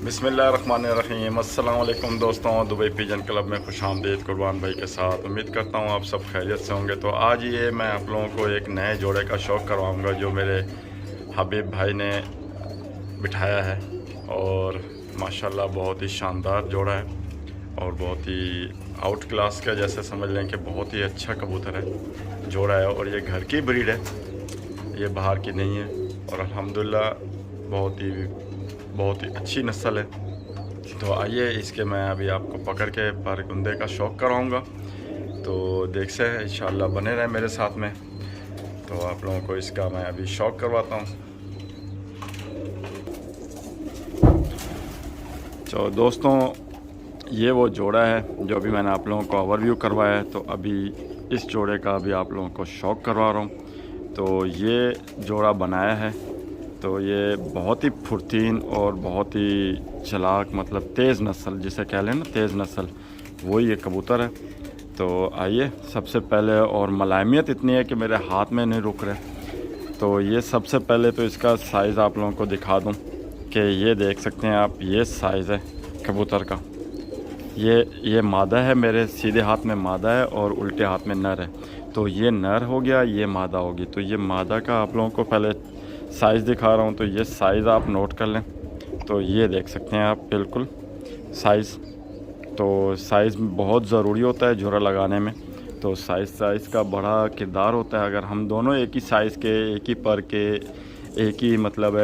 बिस्मिल्लाहिर्रहमानिर्रहीम। अस्सलाम वालेकुम दोस्तों, दुबई पिजन क्लब में खुशामदीद कुर्बान भाई के साथ। उम्मीद करता हूँ आप सब खैरियत से होंगे। तो आज ये मैं आप लोगों को एक नए जोड़े का शौक़ करवाऊँगा जो मेरे हबीब भाई ने बिठाया है, और माशाल्लाह बहुत ही शानदार जोड़ा है और बहुत ही आउट क्लास का, जैसे समझ लें कि बहुत ही अच्छा कबूतर है जोड़ा है। और ये घर की ब्रीड है, ये बाहर की नहीं है, और अल्हम्दुलिल्लाह बहुत ही अच्छी नस्ल है। तो आइए इसके मैं अभी आपको पकड़ के परगुंदे का शौक़ कराऊंगा। तो देख से इंशाल्लाह बने रहे मेरे साथ में। तो आप लोगों को इसका मैं अभी शौक़ करवाता हूँ। तो दोस्तों, ये वो जोड़ा है जो अभी मैंने आप लोगों को ओवरव्यू करवाया है। तो अभी इस जोड़े का अभी आप लोगों को शौक़ करवा रहा हूँ। तो ये जोड़ा बनाया है, तो ये बहुत ही फुर्तीन और बहुत ही चालाक, मतलब तेज़ नस्ल जिसे कह लें ना, तेज़ नस्ल, वही ये कबूतर है। तो आइए, सबसे पहले, और मलायमियत इतनी है कि मेरे हाथ में नहीं रुक रहे। तो ये सबसे पहले तो इसका साइज़ आप लोगों को दिखा दूं कि ये देख सकते हैं आप, ये साइज़ है कबूतर का। ये मादा है, मेरे सीधे हाथ में मादा है और उल्टे हाथ में नर है। तो ये नर हो गया, ये मादा होगी। तो ये मादा का आप लोगों को पहले साइज़ दिखा रहा हूँ। तो ये साइज़ आप नोट कर लें। तो ये देख सकते हैं आप, बिल्कुल साइज़। तो साइज़ बहुत ज़रूरी होता है जोड़ा लगाने में। तो साइज़ का बड़ा किरदार होता है। अगर हम दोनों एक ही साइज़ के, एक ही पर के, एक ही मतलब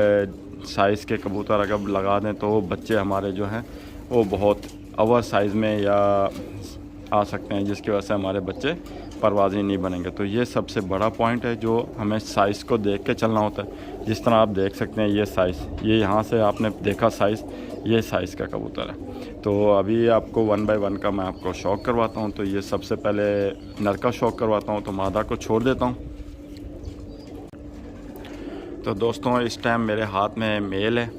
साइज़ के कबूतर अगर लगा दें तो बच्चे हमारे जो हैं वो बहुत ओवर साइज़ में या आ सकते हैं, जिसकी वजह से हमारे बच्चे परवाज़ी नहीं बनेंगे। तो ये सबसे बड़ा पॉइंट है जो हमें साइज़ को देख के चलना होता है। जिस तरह आप देख सकते हैं, ये साइज़, ये यहाँ से आपने देखा साइज़, ये साइज़ का कबूतर है। तो अभी आपको 1 बाय 1 का मैं आपको शौक़ करवाता हूँ। तो ये सबसे पहले नर का शौक़ करवाता हूँ। तो मादा को छोड़ देता हूँ। तो दोस्तों, इस टाइम मेरे हाथ में मेल है,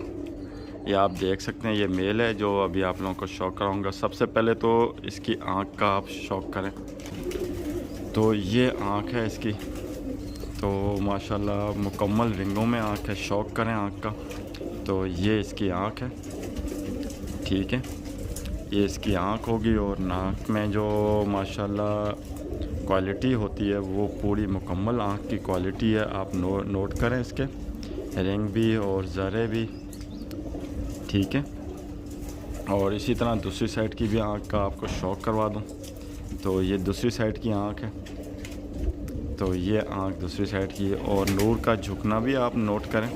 ये आप देख सकते हैं, ये मेल है जो अभी आप लोगों को शौक़ कराऊंगा। सबसे पहले तो इसकी आँख का आप शौक़ करें। तो ये आँख है इसकी, तो माशाल्लाह मुकम्मल रिंगों में आँख है। शौक़ करें आँख का। तो ये इसकी आँख है, ठीक है, ये इसकी आँख होगी। और नाक में जो माशाल्लाह क्वालिटी होती है वो पूरी मुकम्मल आँख की क्वालिटी है। आप नोट करें इसके रिंग भी और ज़रे भी, ठीक है। और इसी तरह दूसरी साइड की भी आँख का आपको शौक़ करवा दूं। तो ये दूसरी साइड की आँख है, तो ये आँख दूसरी साइड की है। और नूर का झुकना भी आप नोट करें।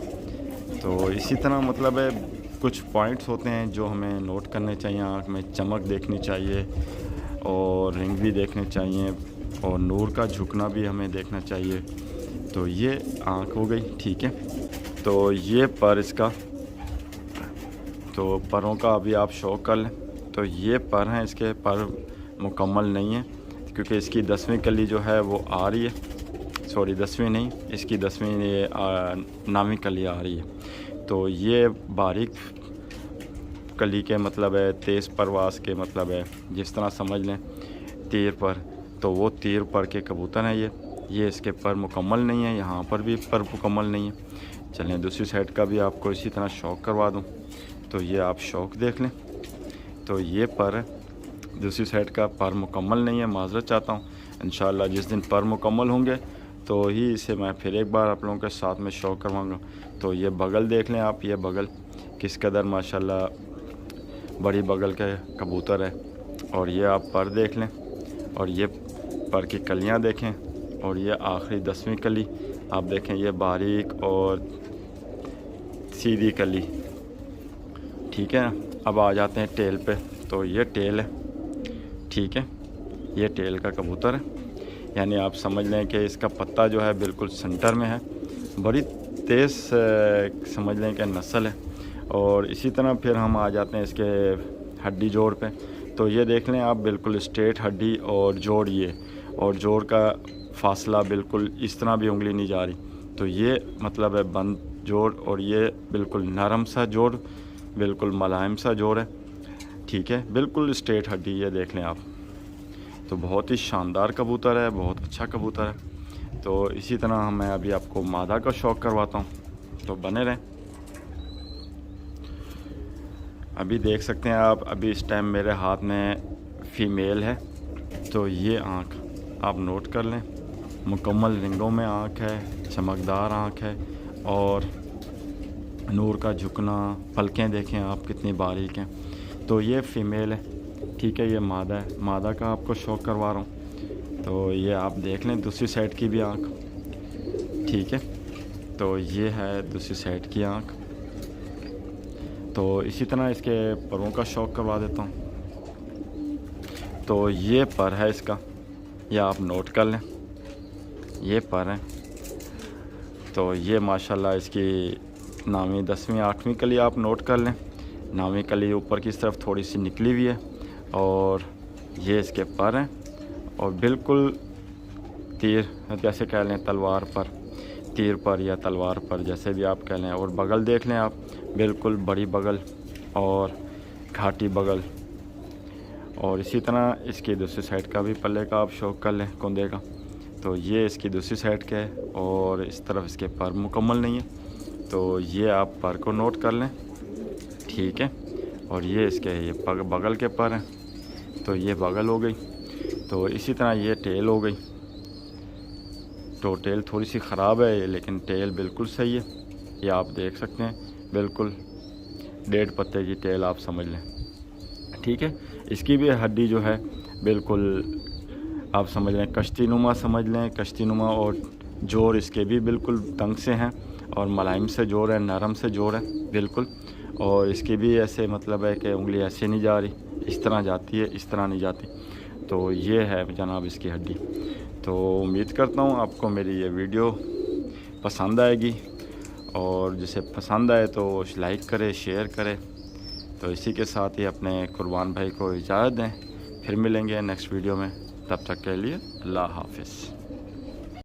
तो इसी तरह मतलब है, कुछ पॉइंट्स होते हैं जो हमें नोट करने चाहिए। आँख में चमक देखनी चाहिए और रिंग भी देखने चाहिए और नूर का झुकना भी हमें देखना चाहिए। तो ये आँख हो गई, ठीक है। तो ये पर इसका, तो परों का अभी आप शौक़ कर लें। तो ये पर हैं, इसके पर मुकम्मल नहीं है क्योंकि इसकी 10वीं कली जो है वो आ रही है। सॉरी, 10वीं नहीं, इसकी 10वीं 9वीं कली आ रही है। तो ये बारीक कली के मतलब है, तेज़ परवास के मतलब है, जिस तरह समझ लें तीर पर। तो वो तीर पर के कबूतर हैं ये इसके पर मुकम्मल नहीं है, यहाँ पर भी पर मुकम्मल नहीं है। चलें दूसरी साइड का भी आपको इसी तरह शौक़ करवा दूँ। तो ये आप शौक़ देख लें। तो ये पर है, दूसरी साइड का पर मुकम्मल नहीं है, माज़रत चाहता हूँ। इंशाल्लाह जिस दिन पर मुकम्मल होंगे तो ही इसे मैं फिर एक बार आप लोगों के साथ में शौक़ करवाऊँगा। तो ये बगल देख लें आप, ये बगल किस कदर माशाल्लाह बड़ी बगल के कबूतर है। और ये आप पर देख लें, और ये पर की कलियाँ देखें, और ये आखिरी 10वीं कली आप देखें, ये बारीक और सीधी कली, ठीक है। अब आ जाते हैं टेल पे। तो ये टेल है, ठीक है, ये टेल का कबूतर है। यानी आप समझ लें कि इसका पत्ता जो है बिल्कुल सेंटर में है। बड़ी तेज़ समझ लें कि नस्ल है। और इसी तरह फिर हम आ जाते हैं इसके हड्डी जोड़ पे। तो ये देख लें आप, बिल्कुल स्ट्रेट हड्डी और जोड़, ये और जोड़ का फासला बिल्कुल इस तरह भी उंगली नहीं जा रही। तो ये मतलब है बंद जोड़, और ये बिल्कुल नरम सा जोड़, बिल्कुल मुलायम सा जोड़ है, ठीक है, बिल्कुल स्ट्रेट हड्डी, ये देख लें आप। तो बहुत ही शानदार कबूतर है, बहुत अच्छा कबूतर है। तो इसी तरह मैं अभी आपको मादा का शौक़ करवाता हूँ। तो बने रहें। अभी देख सकते हैं आप, अभी इस टाइम मेरे हाथ में फ़ीमेल है। तो ये आँख आप नोट कर लें, मुकम्मल रिंगों में आँख है, चमकदार आँख है और नूर का झुकना, पलकें देखें आप कितनी बारीक हैं। तो ये फ़ीमेल है, ठीक है। ये मादा है, मादा का आपको शो करवा रहा हूँ। तो ये आप देख लें दूसरी साइड की भी आँख, ठीक है। तो ये है दूसरी साइड की आँख। तो इसी तरह इसके परों का शौक करवा देता हूँ। तो ये पर है इसका, या आप नोट कर लें, ये पर है। तो ये माशाल्लाह इसकी 9वीं 10वीं 8वीं कली आप नोट कर लें। 9वीं कली ऊपर की तरफ थोड़ी सी निकली हुई है और ये इसके पर हैं और बिल्कुल तीर जैसे कह लें, तलवार पर, तीर पर या तलवार पर, जैसे भी आप कह लें। और बगल देख लें आप, बिल्कुल बड़ी बगल और घाटी बगल। और इसी तरह इसकी दूसरी साइड का भी पल्ले का आप शौक कर लें, कुंदे का। तो ये इसकी दूसरी साइड का है और इस तरफ इसके पर मुकम्मल नहीं है। तो ये आप पर को नोट कर लें, ठीक है। और ये इसके ये बगल के पर हैं। तो ये बगल हो गई। तो इसी तरह ये टेल हो गई। तो टेल थोड़ी सी ख़राब है लेकिन टेल बिल्कुल सही है। ये आप देख सकते हैं, बिल्कुल 1.5 पत्ते की टेल आप समझ लें, ठीक है। इसकी भी हड्डी जो है बिल्कुल आप समझ लें कश्ती नुमा समझ लें, कश्ती नुमा। और जोड़ इसके भी बिल्कुल तंग से हैं और मुलायम से जोड़ है, नरम से जोड़ है बिल्कुल। और इसकी भी ऐसे मतलब है कि उंगली ऐसे नहीं जा रही, इस तरह जाती है, इस तरह नहीं जाती। तो ये है जनाब इसकी हड्डी। तो उम्मीद करता हूँ आपको मेरी ये वीडियो पसंद आएगी और जिसे पसंद आए तो लाइक करे, शेयर करें। तो इसी के साथ ही अपने कुर्बान भाई को इजाज़त दें। फिर मिलेंगे नेक्स्ट वीडियो में, तब तक के लिए अल्लाह हाफ़िज़।